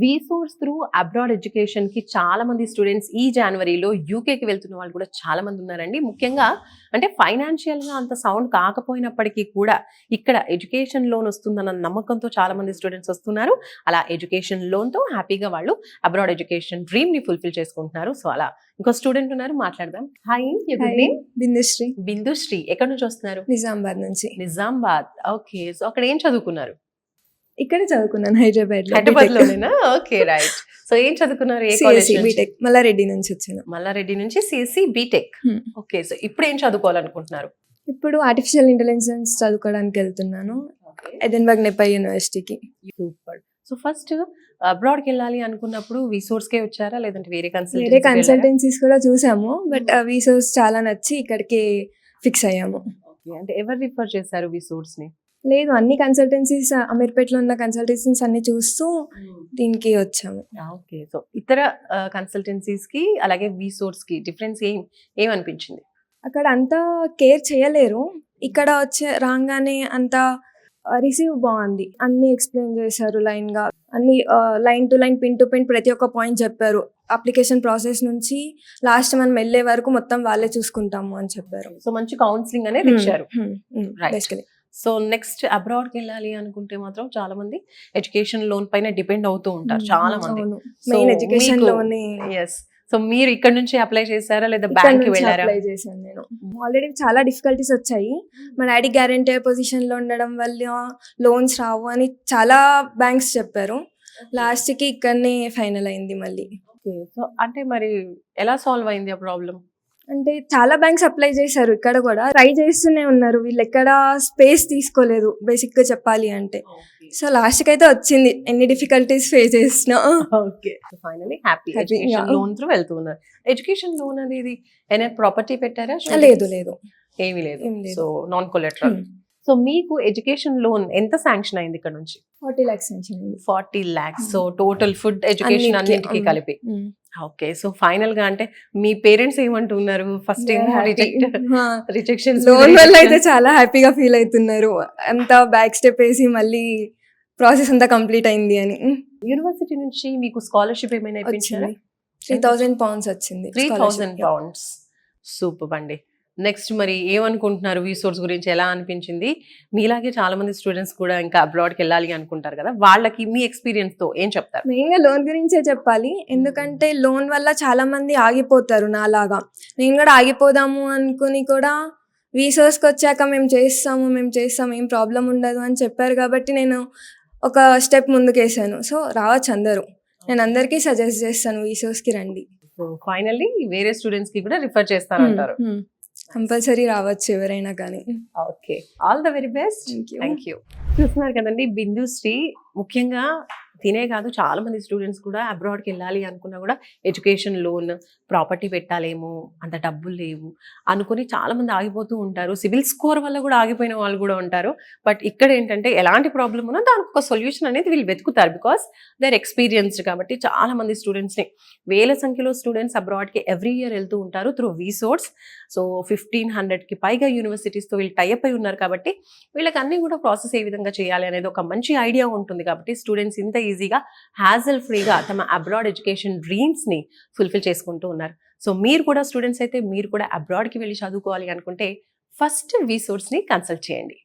వీసోర్స్ through abroad ఎడ్యుకేషన్కి చాలా మంది స్టూడెంట్స్ ఈ జనవరిలో యూకేకి వెళ్తున్న వాళ్ళు కూడా చాలా మంది ఉన్నారండి. ముఖ్యంగా అంటే ఫైనాన్షియల్గా అంత సౌండ్ కాకపోయినప్పటికీ కూడా ఇక్కడ ఎడ్యుకేషన్ లోన్ వస్తుందన్న నమ్మకంతో చాలా మంది స్టూడెంట్స్ వస్తున్నారు. అలా ఎడ్యుకేషన్ లోన్తో హ్యాపీగా వాళ్ళు అబ్రాడ్ ఎడ్యుకేషన్ డ్రీమ్ని ఫుల్ఫిల్ చేసుకుంటున్నారు. సో అలా ఇంకో స్టూడెంట్ ఉన్నారు, మాట్లాడదాం. హాయ్, బిందుశ్రీ. బిందుశ్రీ ఎక్కడి నుంచి వస్తున్నారు? నిజామాబాద్ నుంచి. నిజామాబాద్, ఓకే. సో అక్కడ ఏం చదువుకున్నారు? ఇక్కడే చదువుకున్నాను, హైదరాబాద్ లోనేనా? Okay, right. సో ఏం చదువుకున్నారు? ఏ కాలేజ్? బీటెక్ మల్లారెడ్డి నుంచి వచ్చాను. మల్లారెడ్డి నుంచి సిఎస్సి బీటెక్. ఓకే, సో ఇప్పుడు ఏం చదువుకోవాలనుకుంటున్నారు? ఇప్పుడు ఆర్టిఫిషియల్ ఇంటెలిజెన్స్ చదువుకోవడానికి వెళ్తున్నాను, ఎడెన్బర్గ్ నెపై యూనివర్సిటీకి. సూపర్. సో ఫస్ట్ అబ్రాడ్ కి వెళ్ళాలి అనుకున్నప్పుడు వీసోర్స్ కే వచ్చారా, లేదంటే వేరే కన్సల్టెన్సీస్ కూడా చూసాము, బట్ వీసోర్స్ చాలా నచ్చి ఇక్కడికి ఫిక్స్ అయ్యాము. అంటే ఎవరు రిఫర్ చేశారు వీసోర్స్ ని? లేదు, అన్ని కన్సల్టెన్సీస్, అమీర్పేటలో ఉన్న కన్సల్టెన్సీస్ అన్ని చూస్తూ దీనికి వచ్చాము. ఓకే, సో ఇతర కన్సల్టెన్సీస్ కి అలాగే వీసోర్స్ కి డిఫరెన్స్ ఏమనిపించింది? అక్కడ అంతా కేర్ చేయలేరు, ఇక్కడ రాగానే అంతా రిసీవ్ బాగుంది. అన్ని ఎక్స్ప్లెయిన్ చేశారు లైన్ గా, అన్ని line to line, pin to pin ప్రతి ఒక్క పాయింట్ చెప్పారు. అప్లికేషన్ ప్రాసెస్ నుంచి లాస్ట్ మనం వెళ్ళే వరకు మొత్తం వాళ్ళే చూసుకుంటాము అని చెప్పారు. సో మంచి కౌన్సిలింగ్ అనేది ఇచ్చారు. బేసికలీ. సో నెక్స్ట్ అబ్రాడ్ కి వెళ్ళాలి అనుకుంటే మాత్రం చాలా మంది ఎడ్యుకేషన్ లోన్ పైన డిపెండ్ అవుతూ ఉంటారు చాలా మంది. Main education loan. Yes. So మీరు ఇక్కడ నుంచి అప్లై చేశారా లేదా బ్యాంక్ కి వెళ్ళారా? అప్లై చేశాను నేను. ఆల్రెడీ చాలా డిఫికల్టీస్ వచ్చాయి. మా డాడీ గ్యారంటీ పొజిషన్ లో ఉండడం వల్ల లోన్స్ రావు అని చాలా బ్యాంక్స్ చెప్పారు. లాస్ట్ కి ఇక్కడనే ఫైనల్ అయింది మళ్ళీ. సో అంటే మరి ఎలా సాల్వ్ అయింది ఆ ప్రాబ్లం? అంటే చాలా బ్యాంక్స్ అప్లై చేశారు, ఇక్కడ కూడా ట్రై చేస్తూనే ఉన్నారు. వీళ్ళు ఎక్కడ స్పేస్ తీసుకోలేదు బేసిక్ గా చెప్పాలి అంటే. సో లాస్ట్ కి అయితే వచ్చింది, ఎన్ని డిఫికల్టీస్ ఫేస్ చేసినా. Okay, finally happy. Education loan through వెళ్తున్నారు. ఎడ్యుకేషన్ లోన్ అనేది ఏమైనా ప్రాపర్టీ పెట్టారా? లేదు, ఏమీ లేదు. So non collateral. సో మీకు ఎడ్యుకేషన్ లోన్ ఎంత శాంక్షన్ అయింది ఇక్కడ నుంచి? 40 lakhs శాంక్షన్ అయింది. 40 lakhs. So total food education అన్నింటికి కలిపి. ఓకే, సో ఫైనల్ గా అంటే మీ పేరెంట్స్ ఏమంటున్నారు? ఫస్ట్ రిజెక్షన్ లోన్ వల్ల అయితే చాలా హ్యాపీగా ఫీల్ అవుతున్నారు. అంత బ్యాక్ స్టెప్ వేసి మళ్ళీ ప్రాసెస్ అంతా కంప్లీట్ అయింది అని. యూనివర్సిటీ నుంచి మీకు స్కాలర్షిప్ ఏమైనా ఇప్పించారా? 3,000 pounds వచ్చింది. 3,000 pounds. సూపర్ అండి. నెక్స్ట్ మరి ఏమనుకుంటున్నారు? వీసోర్స్ గురించి ఎలా అనిపించింది? మీలాగే చాలా మంది స్టూడెంట్స్ కూడా ఇంకా అబ్రాడ్కి వెళ్ళాలి అనుకుంటారు కదా, వాళ్ళకి మీ ఎక్స్పీరియన్స్ తో ఏం చెప్తారు? మెయిన్ గా లోన్ గురించే చెప్పాలి, ఎందుకంటే లోన్ వల్ల చాలా మంది ఆగిపోతారు. నాలాగా నేను కూడా ఆగిపోదాము అనుకుని కూడా వీసోర్స్కి వచ్చాక మేము చేస్తాము, ఏం ప్రాబ్లం ఉండదు అని చెప్పారు కాబట్టి నేను ఒక స్టెప్ ముందుకు వేసాను. సో రావచ్చు అందరూ, నేను అందరికీ సజెస్ట్ చేస్తాను వీసోర్స్కి రండి. సో ఫైనల్లీ వేరే స్టూడెంట్స్ కి కూడా రిఫర్ చేస్తారంటారు. కంపల్సరీ రావచ్చు ఎవరైనా కానీ. Okay, all the very best. Thank you. చూస్తున్నారు కదండి, బిందుశ్రీ ముఖ్యంగా తినే కాదు, చాలా మంది స్టూడెంట్స్ కూడా అబ్రాడ్కి వెళ్ళాలి అనుకున్నా కూడా ఎడ్యుకేషన్ లోన్, ప్రాపర్టీ పెట్టాలేమో, అంత డబ్బులు లేవు అనుకుని చాలా మంది ఆగిపోతూ ఉంటారు. సివిల్ స్కోర్ వల్ల కూడా ఆగిపోయిన వాళ్ళు కూడా ఉంటారు. బట్ ఇక్కడ ఏంటంటే ఎలాంటి ప్రాబ్లం ఉన్నా దానికి ఒక సొల్యూషన్ అనేది వీళ్ళు వెతుకుతారు, బికాస్ దే ఆర్ ఎక్స్పీరియన్స్డ్. కాబట్టి చాలా మంది స్టూడెంట్స్ని, వేల సంఖ్యలో స్టూడెంట్స్ అబ్రాడ్కి ఎవ్రీ ఇయర్ వెళ్తూ ఉంటారు త్రూ వీసోర్స్. సో 1,500కి పైగా యూనివర్సిటీస్తో వీళ్ళు టైఅప్ అయి ఉన్నారు కాబట్టి వీళ్ళకి అన్ని కూడా ప్రాసెస్ ఏ విధంగా చేయాలి అనేది ఒక మంచి ఐడియా ఉంటుంది. కాబట్టి స్టూడెంట్స్ ఇంత ఈజీగా హ్యాజల్ ఫ్రీగా తమ అబ్రాడ్ ఎడ్యుకేషన్ డ్రీమ్స్ని ఫుల్ఫిల్ చేసుకుంటూ ఉన్నారు. సో మీరు కూడా స్టూడెంట్స్ అయితే మీరు కూడా అబ్రాడ్కి వెళ్ళి చదువుకోవాలి అనుకుంటే ఫస్ట్ వీసోర్స్ని కన్సల్ట్ చేయండి.